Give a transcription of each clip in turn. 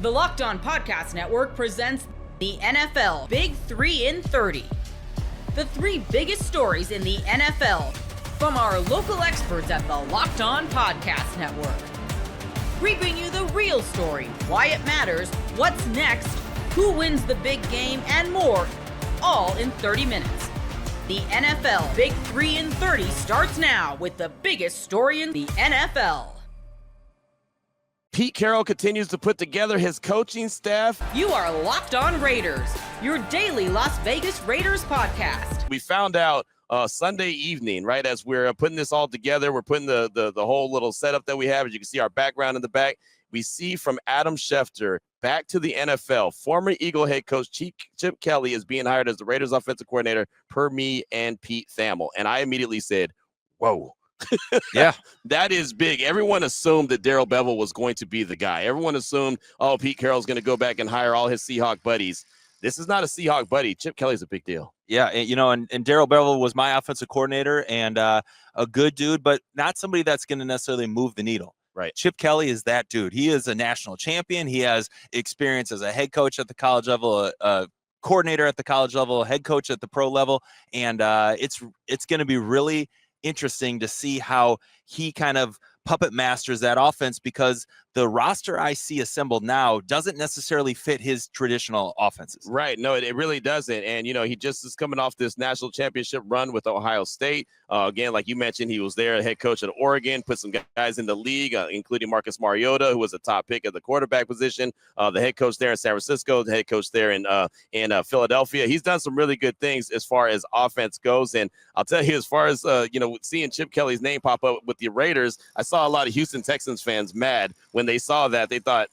The Locked On Podcast Network presents the NFL Big 3 in 30. The 3 biggest stories in the NFL from our local experts at the Locked On Podcast Network. We bring you the real story, why it matters, what's next, who wins the big game, and more, all in 30 minutes. The NFL Big 3 in 30 starts now with the biggest story in the NFL. Pete Carroll continues to put together his coaching staff. You are Locked On Raiders, your daily Las Vegas Raiders podcast. We found out Sunday evening, right, as we're putting this all together, we're putting the whole little setup that we have. As you can see our background in the back, we see from Adam Schefter back to the NFL. Former Eagle head coach Chip Kelly is being hired as the Raiders offensive coordinator per me and Pete Thamel. And I immediately said, whoa. Yeah, that is big. Everyone assumed that Darrell Bevell was going to be the guy. Everyone assumed, oh, Pete Carroll's going to go back and hire all his Seahawk buddies. This is not a Seahawk buddy. Chip Kelly's a big deal. Yeah, and Darrell Bevell was my offensive coordinator and a good dude, but not somebody that's going to necessarily move the needle. Right. Chip Kelly is that dude. He is a national champion. He has experience as a head coach at the college level, a coordinator at the college level, a head coach at the pro level, and it's going to be really interesting to see how he kind of puppet masters that offense, because the roster I see assembled now doesn't necessarily fit his traditional offenses. Right. No, it really doesn't. And, he just is coming off this national championship run with Ohio State. Again, like you mentioned, he was there, head coach at Oregon, put some guys in the league, including Marcus Mariota, who was a top pick at the quarterback position, the head coach there in San Francisco, the head coach there in Philadelphia. He's done some really good things as far as offense goes. And I'll tell you, as far as, seeing Chip Kelly's name pop up with the Raiders, I saw a lot of Houston Texans fans mad when they saw that. They thought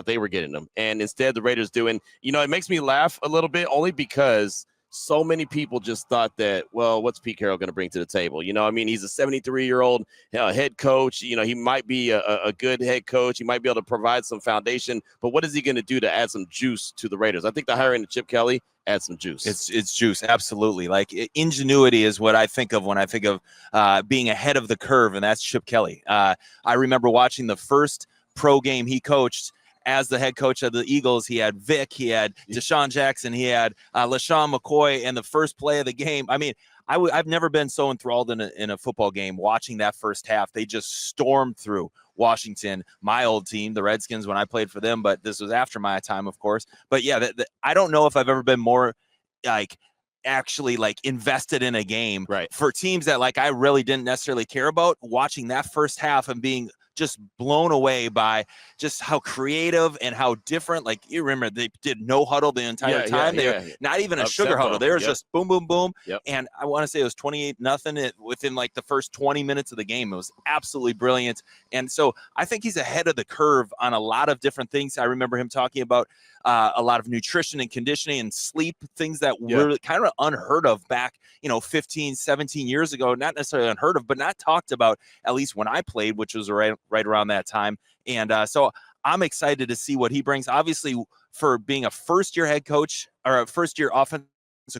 they were getting them. And instead the Raiders doing, it makes me laugh a little bit, only because so many people just thought that, well, what's Pete Carroll going to bring to the table? He's a 73-year-old head coach. He might be a good head coach. He might be able to provide some foundation, but what is he going to do to add some juice to the Raiders? I think the hiring of Chip Kelly adds some juice. It's juice. Absolutely. Like ingenuity is what I think of when I think of being ahead of the curve. And that's Chip Kelly. I remember watching the first pro game he coached as the head coach of the Eagles. He had Vic, he had Deshaun Jackson, he had LaShawn McCoy, and the first play of the game. I mean, I've never been so enthralled in a football game watching that first half. They just stormed through Washington, my old team, the Redskins, when I played for them, but this was after my time, of course. But yeah, I don't know if I've ever been more actually invested in a game, right, for teams that I really didn't necessarily care about. Watching that first half and being just blown away by just how creative and how different. You remember they did no huddle the entire time. They were not even a sugar huddle. They were just boom, boom, boom. Yep. And I want to say it was 28-0 within the first 20 minutes of the game. It was absolutely brilliant. And so I think he's ahead of the curve on a lot of different things. I remember him talking about a lot of nutrition and conditioning and sleep, things that were kind of unheard of back, 15, 17 years ago. Not necessarily unheard of, but not talked about, at least when I played, which was right around that time. And so I'm excited to see what he brings. Obviously, for being a first-year head coach or a first-year offensive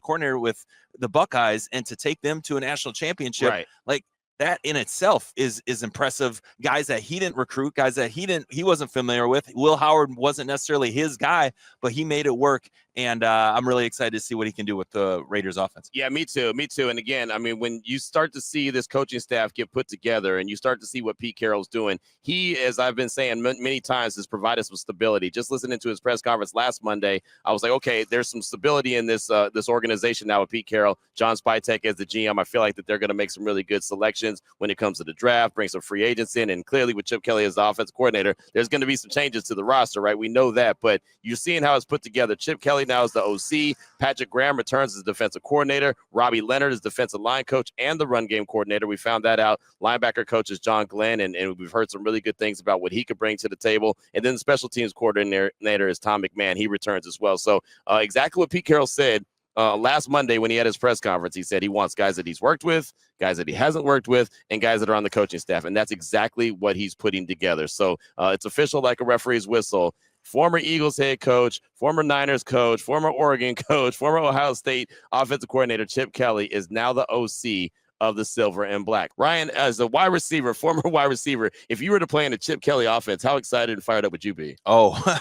coordinator with the Buckeyes, and to take them to a national championship, right, that in itself is impressive. Guys that he didn't recruit, guys that he wasn't familiar with. Will Howard wasn't necessarily his guy, but he made it work. And I'm really excited to see what he can do with the Raiders offense. Yeah, me too. And again, I mean, when you start to see this coaching staff get put together and you start to see what Pete Carroll's doing, he, as I've been saying many times, has provided some stability. Just listening to his press conference last Monday, I was like, okay, there's some stability in this organization now with Pete Carroll, John Spytek as the GM. I feel like that they're going to make some really good selections when it comes to the draft, bring some free agents in, and clearly with Chip Kelly as the offensive coordinator, there's going to be some changes to the roster, right? We know that, but you're seeing how it's put together. Chip Kelly now is the OC. Patrick Graham returns as defensive coordinator. Robbie Leonard is defensive line coach and the run game coordinator. We found that out. Linebacker coach is John Glenn, and we've heard some really good things about what he could bring to the table. And then the special teams coordinator is Tom McMahon. He returns as well. So exactly what Pete Carroll said last Monday when he had his press conference. He said he wants guys that he's worked with, guys that he hasn't worked with, and guys that are on the coaching staff. And that's exactly what he's putting together. So it's official like a referee's whistle. Former Eagles head coach, former Niners coach, former Oregon coach, former Ohio State offensive coordinator Chip Kelly is now the OC of the silver and black. Ryan, as a wide receiver, former wide receiver, if you were to play in a Chip Kelly offense, how excited and fired up would you be? Oh,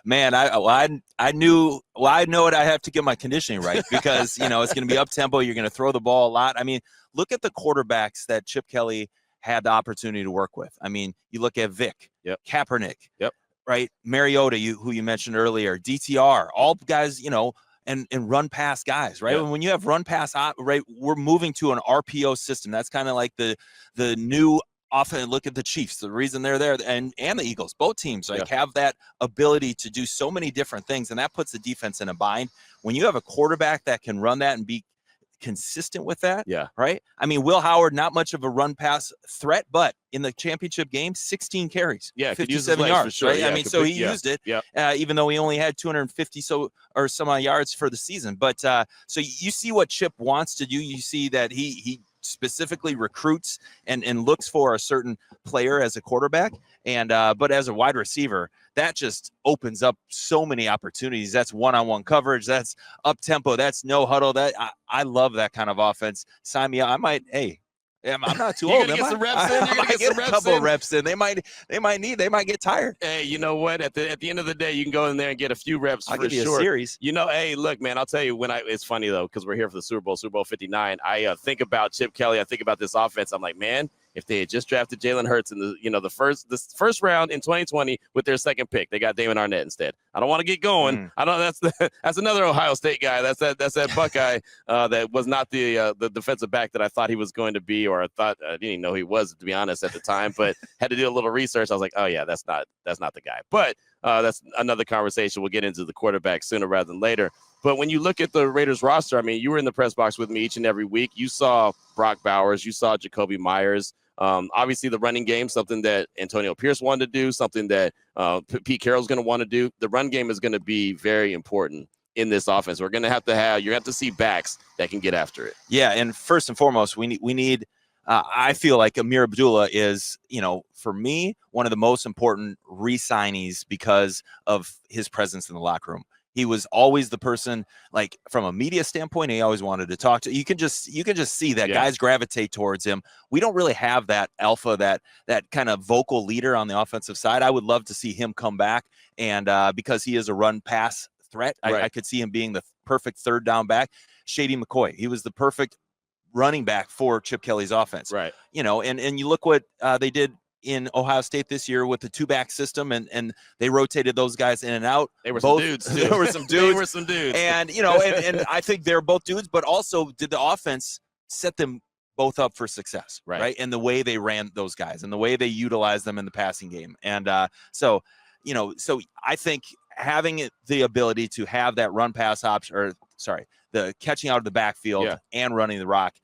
man, I know it. I have to get my conditioning right because, it's going to be up-tempo. You're going to throw the ball a lot. I mean, look at the quarterbacks that Chip Kelly had the opportunity to work with. I mean, you look at Vic, Kaepernick, right? Mariota, who you mentioned earlier, DTR, all guys, and run pass guys, right? When you have run pass, right, we're moving to an RPO system. That's kind of like the new offense. Look at the Chiefs. The reason they're there, and the Eagles, both teams have that ability to do so many different things, and that puts the defense in a bind. When you have a quarterback that can run that and be consistent with that, right? I mean, Will Howard, not much of a run pass threat, but in the championship game, 16 carries, 57 yards, for sure. Right? I mean, so he used it, even though he only had 250 or some odd yards for the season. But so you see what Chip wants to do. You see that he specifically recruits and looks for a certain player as a quarterback, and but as a wide receiver, that just opens up so many opportunities. That's one-on-one coverage. That's up-tempo. That's no huddle. That I love that kind of offense. Sign me up. I might. Hey, I'm not too old. Get some reps in. I might get a couple reps in. They might get tired. Hey, you know what? At the end of the day, you can go in there and get a few reps. I'll for give you sure. A series. Hey, look, man. I'll tell you it's funny though because we're here for the Super Bowl 59. I think about Chip Kelly. I think about this offense. I'm like, man, if they had just drafted Jalen Hurts in the first round in 2020 with their second pick, they got Damon Arnett instead. I don't want to get going. I don't. That's another Ohio State guy. That's that Buckeye that was not the defensive back that I thought he was going to be, or I didn't even know he was, to be honest, at the time. But had to do a little research. I was like, oh yeah, that's not the guy. But that's another conversation. We'll get into the quarterback sooner rather than later. But when you look at the Raiders roster, I mean, you were in the press box with me each and every week. You saw Brock Bowers. You saw Jacoby Myers. Obviously, the running game, something that Antonio Pierce wanted to do, something that Pete Carroll's going to want to do. The run game is going to be very important in this offense. We're going to have to see backs that can get after it. Yeah, and first and foremost, we need I feel like Amir Abdullah is, for me, one of the most important re-signees because of his presence in the locker room. He was always the person, like from a media standpoint, he always wanted to talk to. You can just see that guys gravitate towards him. We don't really have that alpha, that kind of vocal leader on the offensive side. I would love to see him come back, and because he is a run pass threat, I could see him being the perfect third down back. Shady McCoy, he was the perfect running back for Chip Kelly's offense. Right. And you look what they did in Ohio State this year with the two-back system, and they rotated those guys in and out. They were some dudes. There were some dudes. And, and I think they're both dudes, but also did the offense set them both up for success, right? And the way they ran those guys and the way they utilized them in the passing game. And so I think having the ability to have that run pass option, the catching out of the backfield and running the rock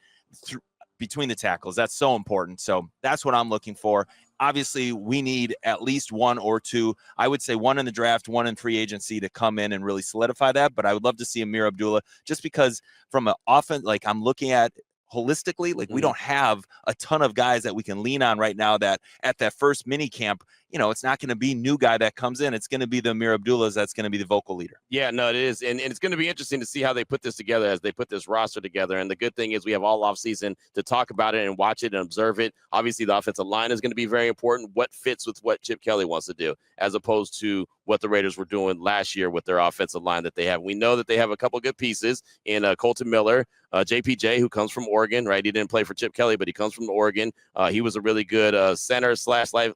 between the tackles, that's so important. So that's what I'm looking for. Obviously, we need at least one or two. I would say one in the draft, one in free agency to come in and really solidify that. But I would love to see Amir Abdullah, just because from an offense, like I'm looking at holistically, like we don't have a ton of guys that we can lean on right now that at that first mini camp, it's not going to be new guy that comes in. It's going to be the Amir Abdullahs that's going to be the vocal leader. Yeah, no, it is. And it's going to be interesting to see how they put this together as they put this roster together. And the good thing is we have all offseason to talk about it and watch it and observe it. Obviously, the offensive line is going to be very important. What fits with what Chip Kelly wants to do, as opposed to what the Raiders were doing last year with their offensive line that they have. We know that they have a couple good pieces in Colton Miller, JPJ, who comes from Oregon, right? He didn't play for Chip Kelly, but he comes from Oregon. He was a really good center /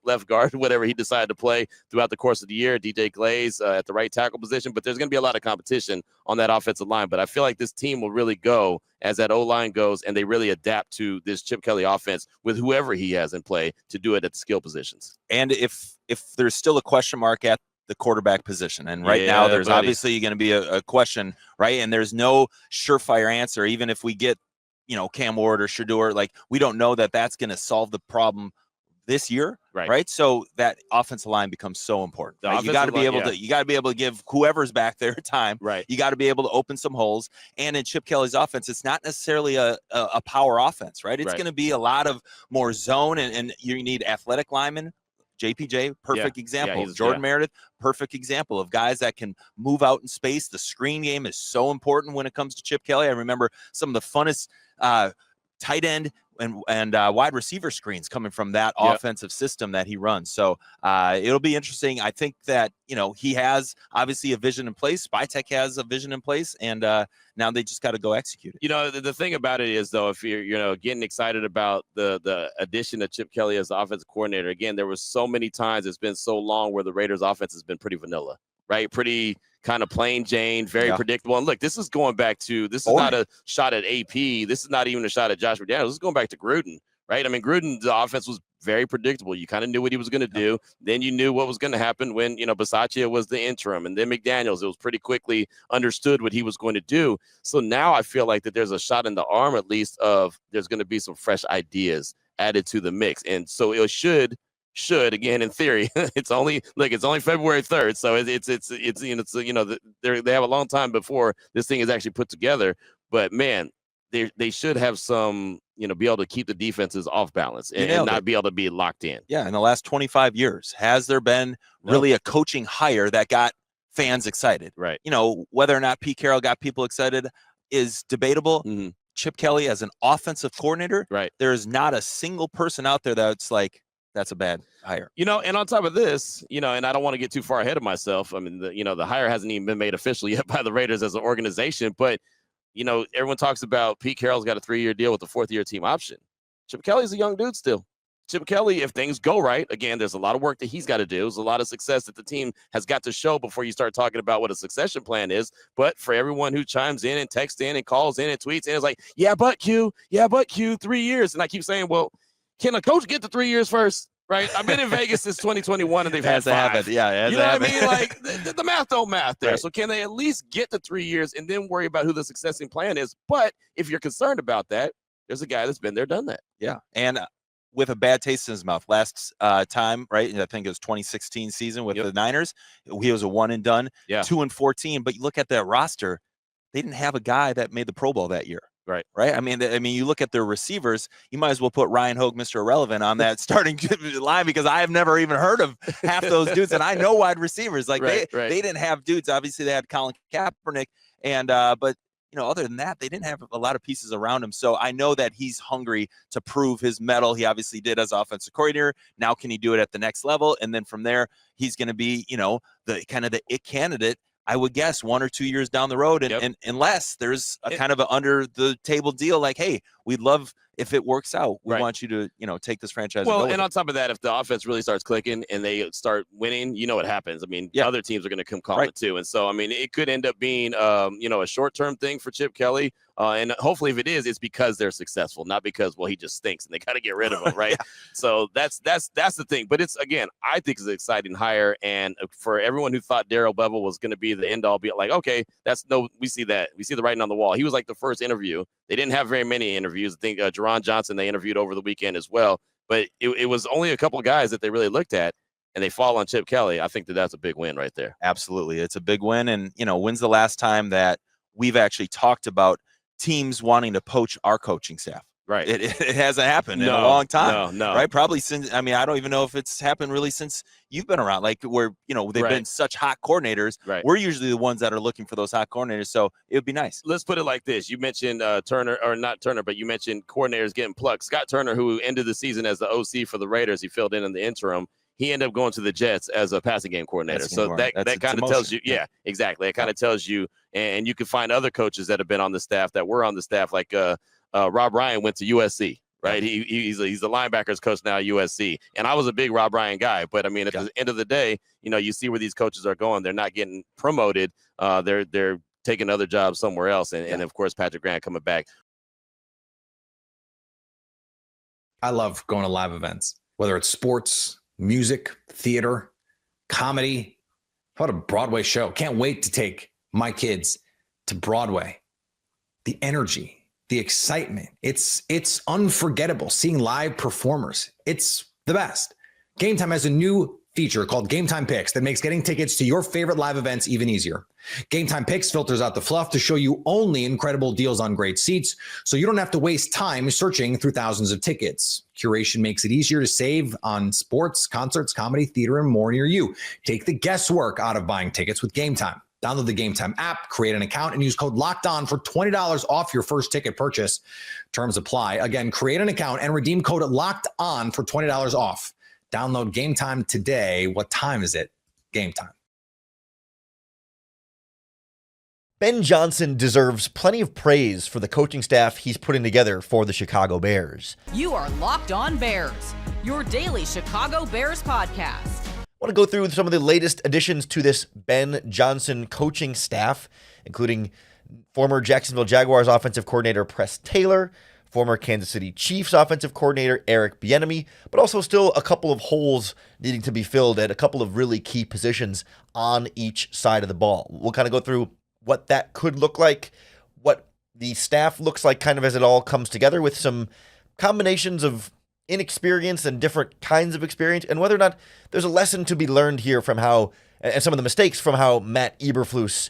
left guard, whatever he decided to play throughout the course of the year. DJ Glaze at the right tackle position, but there's going to be a lot of competition on that offensive line. But I feel like this team will really go as that O-line goes, and they really adapt to this Chip Kelly offense with whoever he has in play to do it at the skill positions. And if there's still a question mark at the quarterback position, and right now there's obviously going to be a question, right? And there's no surefire answer, even if we get, Cam Ward or Shedeur, like we don't know that that's going to solve the problem this year, right? So that offensive line becomes so important. Right? You got to be able to give whoever's back there time. Right. You got to be able to open some holes. And in Chip Kelly's offense, it's not necessarily a power offense, right? It's going to be a lot of more zone, and you need athletic linemen. JPJ, perfect example. Jordan Meredith, perfect example of guys that can move out in space. The screen game is so important when it comes to Chip Kelly. I remember some of the funnest tight end and wide receiver screens coming from that offensive system that he runs. So it'll be interesting. I think that, he has obviously a vision in place. Spytech has a vision in place, and now they just got to go execute it. The thing about it is, though, if you're, getting excited about the addition of Chip Kelly as the offensive coordinator, again, there was so many times it's been so long where the Raiders offense has been pretty vanilla, right? Pretty kind of plain Jane, very predictable. And look, this is going back to, this is not a shot at AP. This is not even a shot at Josh McDaniels. This is going back to Gruden, right? I mean, Gruden, the offense was very predictable. You kind of knew what he was going to do. Then you knew what was going to happen when, Bisaccia was the interim, and then McDaniels, it was pretty quickly understood what he was going to do. So now I feel like that there's a shot in the arm, at least, of there's going to be some fresh ideas added to the mix. And so it should again, in theory, it's only February 3rd. So they have a long time before this thing is actually put together, but man, they should have some, be able to keep the defenses off balance and not be able to be locked in. Yeah. In the last 25 years, has there been really a coaching hire that got fans excited? Right. Whether or not Pete Carroll got people excited is debatable. Mm-hmm. Chip Kelly as an offensive coordinator, right? There is not a single person out there that's like, that's a bad hire. And on top of this, and I don't want to get too far ahead of myself. I mean, the hire hasn't even been made official yet by the Raiders as an organization, but everyone talks about Pete Carroll's got a 3-year deal with the 4th-year team option. Chip Kelly's a young dude still. Chip Kelly, if things go right, again, there's a lot of work that he's got to do. There's a lot of success that the team has got to show before you start talking about what a succession plan is. But for everyone who chimes in and texts in and calls in and tweets in, it's like, yeah, but Q, 3 years. And I keep saying, well, can a coach get to 3 years first? Right? I've been in Vegas since 2021, and they've had 5. Yeah, you know what I mean? Like, the math don't math there. Right. So can they at least get to 3 years and then worry about who the successing plan is? But if you're concerned about that, there's a guy that's been there, done that. Yeah, and with a bad taste in his mouth. Last time, right? I think it was 2016 season with the Niners. He was a one and done, 2-14. But you look at that roster, they didn't have a guy that made the Pro Bowl that year. Right. I mean, you look at their receivers, you might as well put Ryan Hogue, Mr. Irrelevant, on that starting line, because I have never even heard of half those dudes. And I know wide receivers. Like they didn't have dudes. Obviously, they had Colin Kaepernick. And but other than that, they didn't have a lot of pieces around him. So I know that he's hungry to prove his mettle. He obviously did as offensive coordinator. Now can he do it at the next level? And then from there, he's going to be, the kind of the it candidate, I would guess 1 or 2 years down the road. And unless there's a kind of an under the table deal, like, hey, we'd love, if it works out, we want you to, take this franchise. Well, and on top of that, if the offense really starts clicking and they start winning, what happens. I mean, other teams are going to come calling it too. And so, I mean, it could end up being, a short-term thing for Chip Kelly. And hopefully if it is, it's because they're successful, not because, well, he just stinks and they got to get rid of him. Right. So that's the thing. But it's, again, I think it's an exciting hire. And for everyone who thought Darrell Bevell was going to be the end all, be like, okay, we see that. We see the writing on the wall. He was like the first interview. They didn't have very many interviews. I think Jerron Johnson, they interviewed over the weekend as well. But it was only a couple of guys that they really looked at, and they fall on Chip Kelly. I think that's a big win right there. Absolutely. It's a big win. And, when's the last time that we've actually talked about teams wanting to poach our coaching staff? Right. It hasn't happened in a long time. No. Right. Probably since, I don't even know if it's happened really since you've been around, like where, they've been such hot coordinators. Right. We're usually the ones that are looking for those hot coordinators. So it would be nice. Let's put it like this. You mentioned Turner, or not Turner, but you mentioned coordinators getting plucked. Scott Turner, who ended the season as the OC for the Raiders, he filled in the interim. He ended up going to the Jets as a passing game coordinator. So that kind of tells you, exactly. It kind of tells you, and you can find other coaches that have been on the staff that were on the staff, like Rob Ryan went to USC, right? He's the linebackers coach now at USC. And I was a big Rob Ryan guy, but I mean, at the end of the day, you see where these coaches are going. They're not getting promoted. They're taking other jobs somewhere else. And of course, Patrick Grant coming back. I love going to live events, whether it's sports, music, theater, comedy. How about a Broadway show? Can't wait to take my kids to Broadway. The energy, the excitement, it's unforgettable. Seeing live performers, it's the best. Gametime has a new feature called Gametime Picks that makes getting tickets to your favorite live events even easier. Gametime Picks filters out the fluff to show you only incredible deals on great seats, so you don't have to waste time searching through thousands of tickets. Curation makes it easier to save on sports, concerts, comedy, theater, and more near you. Take the guesswork out of buying tickets with Gametime. Download the Gametime app, create an account, and use code LOCKEDON for $20 off your first ticket purchase. Terms apply. Again, create an account and redeem code locked on for $20 off. Download Gametime today. What time is it? Gametime. Ben Johnson deserves plenty of praise for the coaching staff he's putting together for the Chicago Bears. You are Locked On Bears, your daily Chicago Bears podcast. I want to go through some of the latest additions to this Ben Johnson coaching staff, including former Jacksonville Jaguars offensive coordinator Press Taylor, former Kansas City Chiefs offensive coordinator Eric Bieniemy, but also still a couple of holes needing to be filled at a couple of really key positions on each side of the ball. We'll kind of go through what that could look like, what the staff looks like kind of as it all comes together with some combinations of inexperience and different kinds of experience, and whether or not there's a lesson to be learned here from how, and some of the mistakes from how Matt Eberflus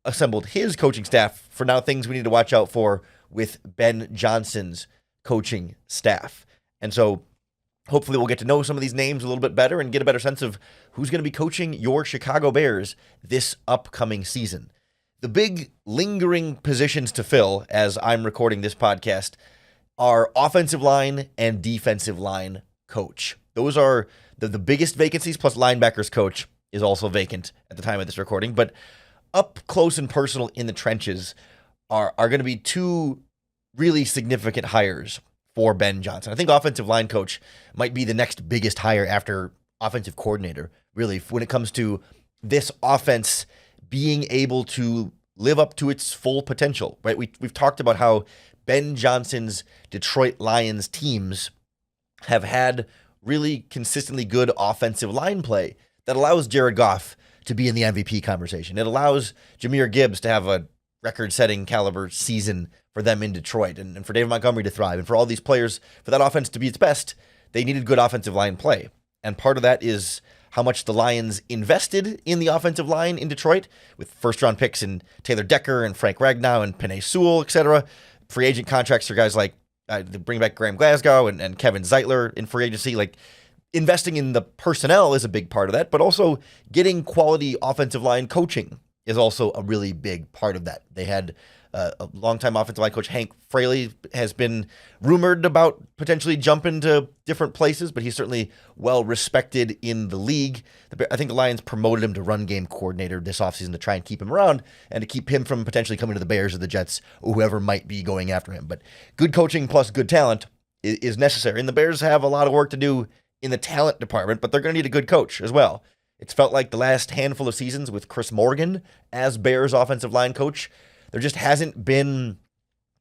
assembled his coaching staff for now things we need to watch out for with Ben Johnson's coaching staff. And so hopefully we'll get to know some of these names a little bit better and get a better sense of who's going to be coaching your Chicago Bears this upcoming season. The big lingering positions to fill as I'm recording this podcast are offensive line and defensive line coach. Those are the biggest vacancies, plus linebackers coach is also vacant at the time of this recording. But up close and personal in the trenches are going to be two really significant hires for Ben Johnson. I think offensive line coach might be the next biggest hire after offensive coordinator, really, when it comes to this offense being able to live up to its full potential, right? We've talked about how Ben Johnson's Detroit Lions teams have had really consistently good offensive line play that allows Jared Goff to be in the MVP conversation. It allows Jahmyr Gibbs to have a record-setting caliber season for them in Detroit, and for David Montgomery to thrive, and for all these players, for that offense to be its best, they needed good offensive line play. And part of that is how much the Lions invested in the offensive line in Detroit with first-round picks in Taylor Decker and Frank Ragnow and Penei Sewell, etc. Free agent contracts for guys like bring back Graham Glasgow and Kevin Zeitler in free agency. Like, investing in the personnel is a big part of that, but also getting quality offensive line coaching is also a really big part of that. They had a longtime offensive line coach, Hank Fraley, has been rumored about potentially jumping to different places, but he's certainly well respected in the league. I think the Lions promoted him to run game coordinator this offseason to try and keep him around and to keep him from potentially coming to the Bears or the Jets or whoever might be going after him. But good coaching plus good talent is necessary, and the Bears have a lot of work to do in the talent department, but they're going to need a good coach as well. It's felt like the last handful of seasons with Chris Morgan as Bears offensive line coach, there just hasn't been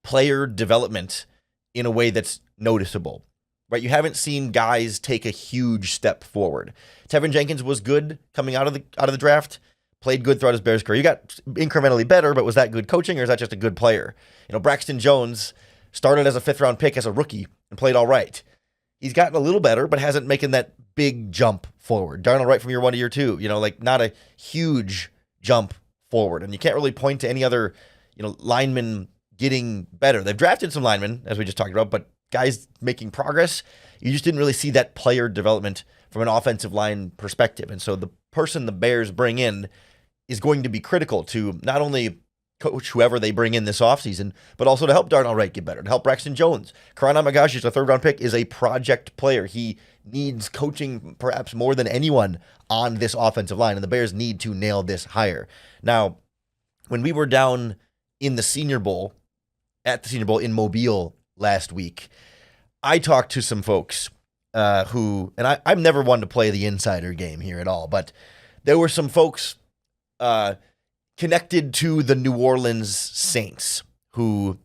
player development in a way that's noticeable, right? You haven't seen guys take a huge step forward. Tevin Jenkins was good coming out of the draft, played good throughout his Bears career. You got incrementally better, but was that good coaching or is that just a good player? You know, Braxton Jones started as a 5th-round pick as a rookie and played all right. He's gotten a little better, but hasn't making that big jump forward. Darnold Wright from year 1 to year 2, like not a huge jump forward. And you can't really point to any other, linemen getting better. They've drafted some linemen, as we just talked about, but guys making progress, you just didn't really see that player development from an offensive line perspective. And so the person the Bears bring in is going to be critical to not only coach whoever they bring in this offseason, but also to help Darnell Wright get better, to help Braxton Jones. Karan Amagashi, a 3rd-round pick, is a project player. He needs coaching perhaps more than anyone on this offensive line, and the Bears need to nail this hire. Now, when we were down in the Senior Bowl, at the Senior Bowl in Mobile last week, I talked to some folks who, and I'm never one to play the insider game here at all, but there were some folks connected to the New Orleans Saints who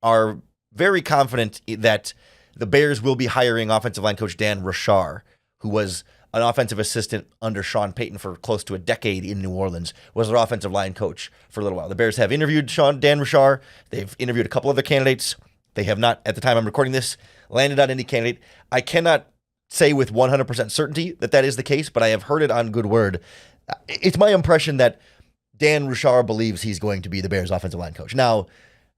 are very confident that the Bears will be hiring offensive line coach Dan Rashar, who was an offensive assistant under Sean Payton for close to a decade in New Orleans, was their offensive line coach for a little while. The Bears have interviewed Dan Rashar. They've interviewed a couple other candidates. They have not, at the time I'm recording this, landed on any candidate. I cannot say with 100% certainty that is the case, but I have heard it on good word. It's my impression that Dan Rashar believes he's going to be the Bears offensive line coach. Now,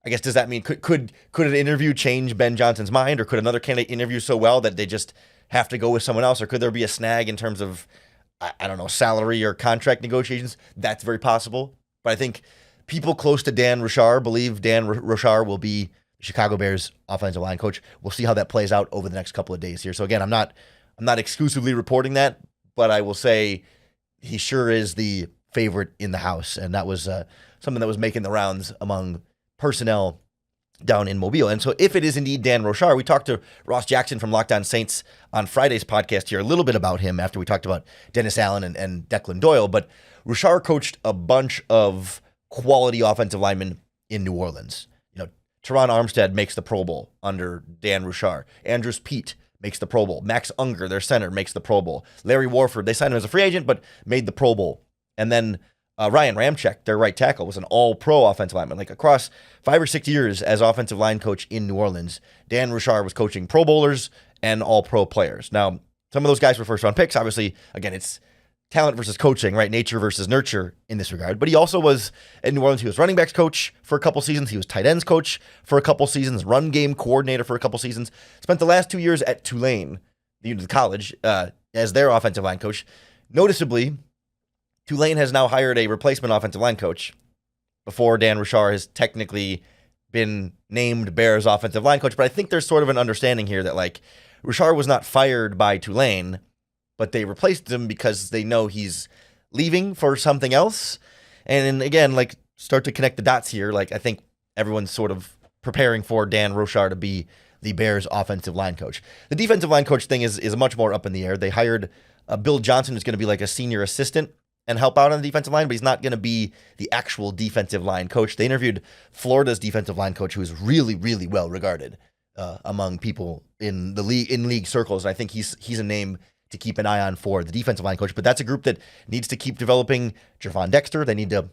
I guess, does that mean could an interview change Ben Johnson's mind, or could another candidate interview so well that they just have to go with someone else, or could there be a snag in terms of, I don't know, salary or contract negotiations? That's very possible. But I think people close to Dan Rashar believe Dan Rashar will be Chicago Bears offensive line coach. We'll see how that plays out over the next couple of days here. So again, I'm not exclusively reporting that, but I will say he sure is the favorite in the house, and that was something that was making the rounds among personnel down in Mobile. And so if it is indeed Dan Rochar, we talked to Ross Jackson from Locked On Saints on Friday's podcast here a little bit about him after we talked about Dennis Allen and Declan Doyle, but Rochar coached a bunch of quality offensive linemen in New Orleans. Teron Armstead makes the Pro Bowl under Dan Rochar. Andrus Peat makes the Pro Bowl. Max Unger, their center, makes the Pro Bowl. Larry Warford, they signed him as a free agent, but made the Pro Bowl. And then Ryan Ramczyk, their right tackle, was an all-pro offensive lineman. Like across 5 or 6 years as offensive line coach in New Orleans, Dan Rochar was coaching Pro Bowlers and all-pro players. Now, some of those guys were first-round picks. Obviously, again, it's talent versus coaching, right? Nature versus nurture in this regard. But he also was in New Orleans. He was running backs coach for a couple seasons. He was tight ends coach for a couple seasons, run game coordinator for a couple seasons. Spent the last 2 years at Tulane, the college, as their offensive line coach. Noticeably, Tulane has now hired a replacement offensive line coach before Dan Rochar has technically been named Bears offensive line coach. But I think there's sort of an understanding here that like Rochar was not fired by Tulane, but they replaced him because they know he's leaving for something else. And again, like start to connect the dots here. Like I think everyone's sort of preparing for Dan Rochar to be the Bears offensive line coach. The defensive line coach thing is much more up in the air. They hired Bill Johnson, who's going to be like a senior assistant and help out on the defensive line, but he's not going to be the actual defensive line coach. They interviewed Florida's defensive line coach, who is really, really well regarded among people in the league circles. And I think he's a name to keep an eye on for the defensive line coach. But that's a group that needs to keep developing Javon Dexter. They need to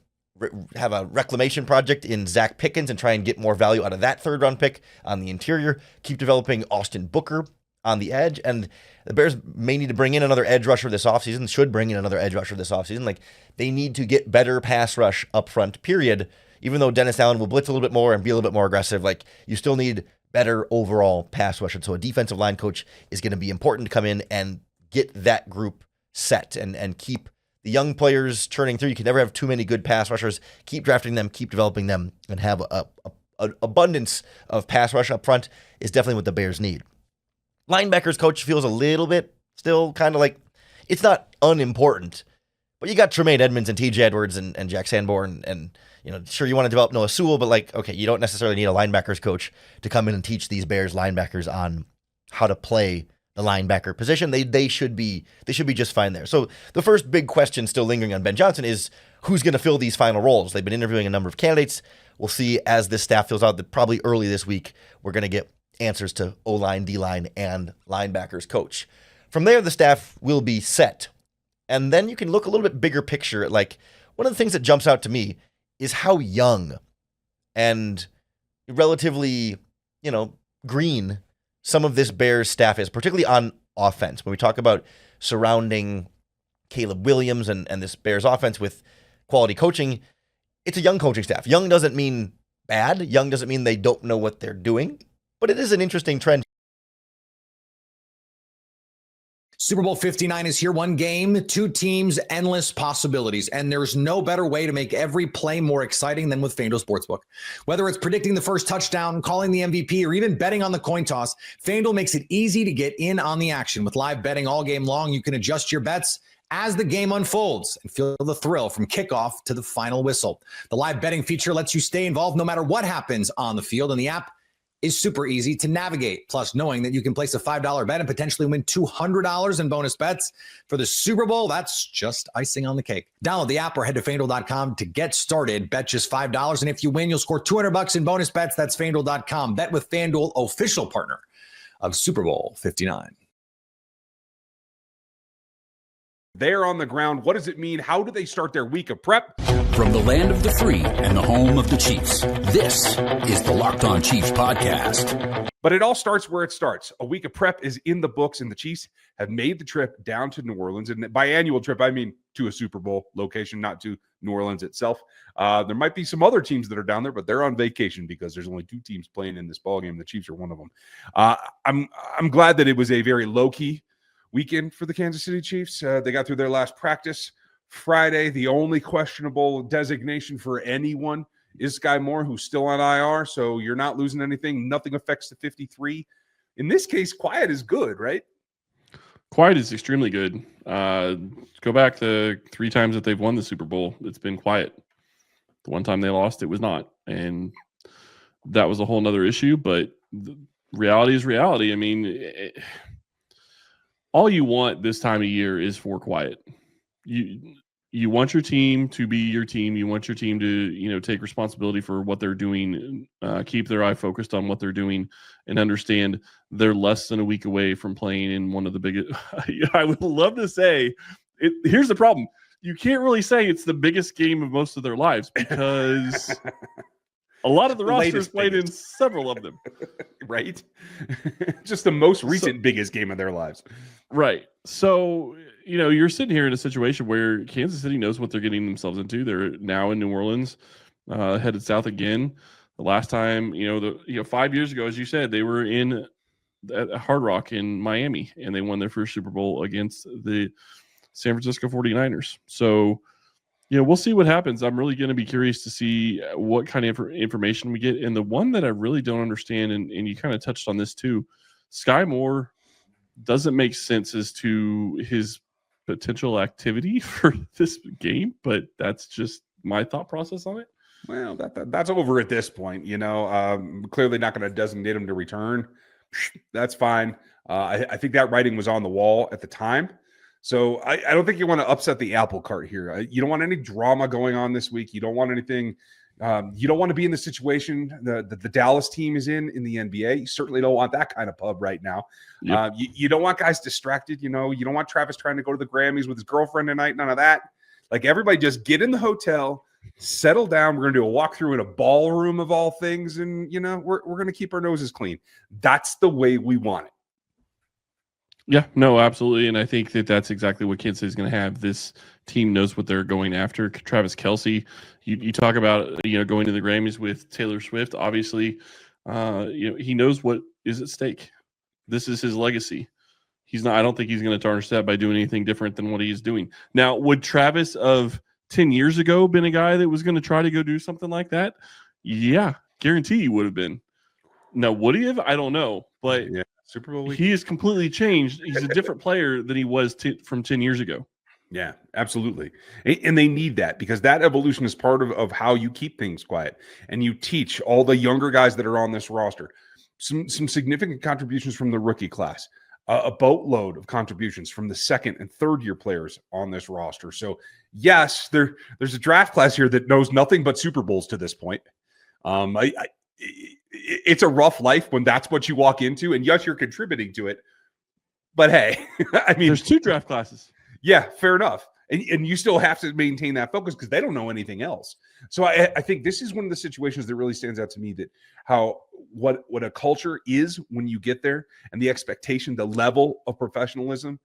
have a reclamation project in Zach Pickens and try and get more value out of that third-round pick on the interior. Keep developing Austin Booker on the edge. And the Bears may need to bring in another edge rusher this offseason, should bring in another edge rusher this offseason. Like, they need to get better pass rush up front, period. Even though Dennis Allen will blitz a little bit more and be a little bit more aggressive, like, you still need better overall pass rush. And so a defensive line coach is going to be important to come in and get that group set and keep the young players churning through. You can never have too many good pass rushers. Keep drafting them, keep developing them, and have an abundance of pass rush up front is definitely what the Bears need. Linebackers coach feels a little bit still kind of like it's not unimportant, but you got Tremaine Edmonds and TJ Edwards and Jack Sanborn and sure you want to develop Noah Sewell, but like, okay, you don't necessarily need a linebackers coach to come in and teach these Bears linebackers on how to play the linebacker position. They should be just fine there. So the first big question still lingering on Ben Johnson is who's going to fill these final roles. They've been interviewing a number of candidates. We'll see as this staff fills out that probably early this week, we're going to get answers to O-line, D-line, and linebackers coach. From there, the staff will be set. And then you can look a little bit bigger picture at like one of the things that jumps out to me is how young and relatively, green some of this Bears staff is, particularly on offense. When we talk about surrounding Caleb Williams and this Bears offense with quality coaching, it's a young coaching staff. Young doesn't mean bad. Young doesn't mean they don't know what they're doing, but it is an interesting trend. Super Bowl 59 is here. One game, two teams, endless possibilities. And there's no better way to make every play more exciting than with FanDuel Sportsbook. Whether it's predicting the first touchdown, calling the MVP, or even betting on the coin toss, FanDuel makes it easy to get in on the action. With live betting all game long, you can adjust your bets as the game unfolds and feel the thrill from kickoff to the final whistle. The live betting feature lets you stay involved no matter what happens on the field, and the app is super easy to navigate. Plus, knowing that you can place a $5 bet and potentially win $200 in bonus bets for the Super Bowl, that's just icing on the cake. Download the app or head to FanDuel.com to get started. Bet just $5, and if you win, you'll score $200 in bonus bets. That's FanDuel.com. Bet with FanDuel, official partner of Super Bowl 59. They're on the ground. What does it mean? How do they start their week of prep? From the land of the free and the home of the Chiefs, this is the Locked On Chiefs podcast. But it all starts where it starts. A week of prep is in the books, and the Chiefs have made the trip down to New Orleans. And by annual trip, I mean to a Super Bowl location, not to New Orleans itself. There might be some other teams that are down there, but they're on vacation because there's only two teams playing in this ballgame. The Chiefs are one of them. I'm glad that it was a very low-key weekend for the Kansas City Chiefs. They got through their last practice Friday. The only questionable designation for anyone is Sky Moore, who's still on IR. So you're not losing anything. Nothing affects the 53. In this case, quiet is good, right? Quiet is extremely good. Go back the 3 times that they've won the Super Bowl. It's been quiet. The one time they lost, it was not. And that was a whole nother issue. But reality is reality. I mean, all you want this time of year is for quiet. You want your team to be your team. You want your team to, take responsibility for what they're doing, keep their eye focused on what they're doing, and understand they're less than a week away from playing in one of the biggest. I would love to say it. Here's the problem. You can't really say it's the biggest game of most of their lives because a lot of the rosters played in several of them. Right? Just the most recent biggest game of their lives. Right. So, you're sitting here in a situation where Kansas City knows what they're getting themselves into. They're now in New Orleans, headed south again. The last time, 5 years ago, as you said, they were in Hard Rock in Miami, and they won their first Super Bowl against the San Francisco 49ers. So, we'll see what happens. I'm really going to be curious to see what kind of information we get. And the one that I really don't understand, and you kind of touched on this too, Sky Moore doesn't make sense as to his potential activity for this game, but that's just my thought process on it. Well, that's over at this point. Clearly not going to designate him to return. That's fine. I think that writing was on the wall at the time. So I don't think you want to upset the apple cart here. You don't want any drama going on this week. You don't want anything. You don't want to be in the situation that the Dallas team is in the NBA. You certainly don't want that kind of pub right now. Yep. You don't want guys distracted. You don't want Travis trying to go to the Grammys with his girlfriend tonight. None of that. Like, everybody just get in the hotel, settle down. We're going to do a walkthrough in a ballroom of all things. And, we're going to keep our noses clean. That's the way we want it. Yeah, no, absolutely. And I think that's exactly what Kansas City is going to have. This team knows what they're going after. Travis Kelce, you talk about, going to the Grammys with Taylor Swift. Obviously, he knows what is at stake. This is his legacy. I don't think he's going to tarnish that by doing anything different than what he is doing. Now, would Travis of 10 years ago been a guy that was going to try to go do something like that? Yeah, guarantee he would have been. Now, would he have? I don't know. But yeah. Super Bowl week. He has completely changed. He's a different player than he was from 10 years ago. Yeah, absolutely. And they need that, because that evolution is part of how you keep things quiet. And you teach all the younger guys that are on this roster some significant contributions from the rookie class, a boatload of contributions from the second and third year players on this roster. So yes, there's a draft class here that knows nothing but Super Bowls to this point. It's a rough life when that's what you walk into, and yes, you're contributing to it. But hey, I mean, there's 2 draft classes. Yeah, fair enough. And you still have to maintain that focus because they don't know anything else. So I think this is one of the situations that really stands out to me, that what a culture is when you get there, and the expectation, the level of professionalism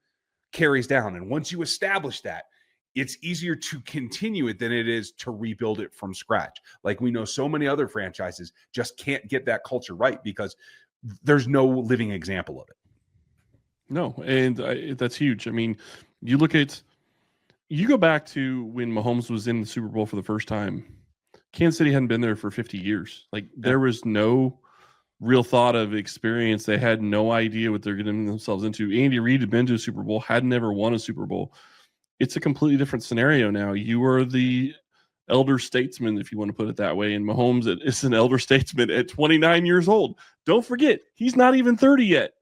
carries down. And once you establish that, it's easier to continue it than it is to rebuild it from scratch. Like, we know so many other franchises just can't get that culture right because there's no living example of it. No, and that's huge. I mean, you go back to when Mahomes was in the Super Bowl for the first time. Kansas City hadn't been there for 50 years. Like, there was no real thought of experience. They had no idea what they're getting themselves into. Andy Reid had been to a Super Bowl, had never won a Super Bowl. It's a completely different scenario now. You are the elder statesman, if you want to put it that way. And Mahomes is an elder statesman at 29 years old. Don't forget, he's not even 30 yet.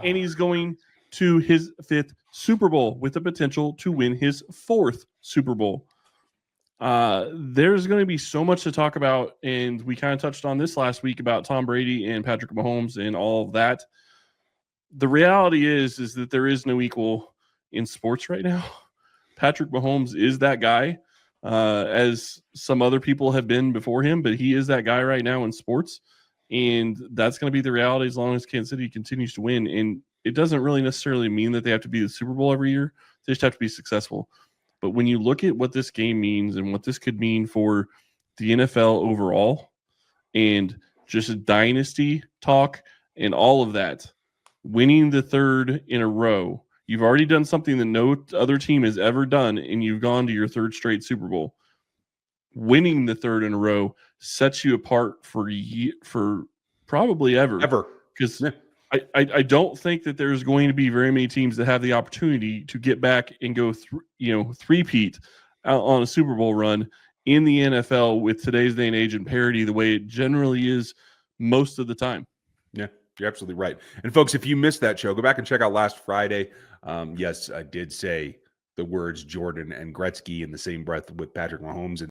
And he's going to his 5th Super Bowl with the potential to win his 4th Super Bowl. There's going to be so much to talk about, and we kind of touched on this last week about Tom Brady and Patrick Mahomes and all of that. The reality is that there is no equal in sports right now. Patrick Mahomes is that guy, as some other people have been before him, but he is that guy right now in sports, and that's going to be the reality as long as Kansas City continues to win. And it doesn't really necessarily mean that they have to be the Super Bowl every year. They just have to be successful. But when you look at what this game means and what this could mean for the NFL overall, and just a dynasty talk and all of that, winning the 3rd in a row, you've already done something that no other team has ever done, and you've gone to your 3rd straight Super Bowl. winning the third in a row sets you apart for probably ever. Because I don't think that there's going to be very many teams that have the opportunity to get back and go through, three-peat on a Super Bowl run in the NFL with today's day and age and parity the way it generally is most of the time. Yeah, you're absolutely right. And folks, if you missed that show, go back and check out last Friday. Yes, I did say the words Jordan and Gretzky in the same breath with Patrick Mahomes, and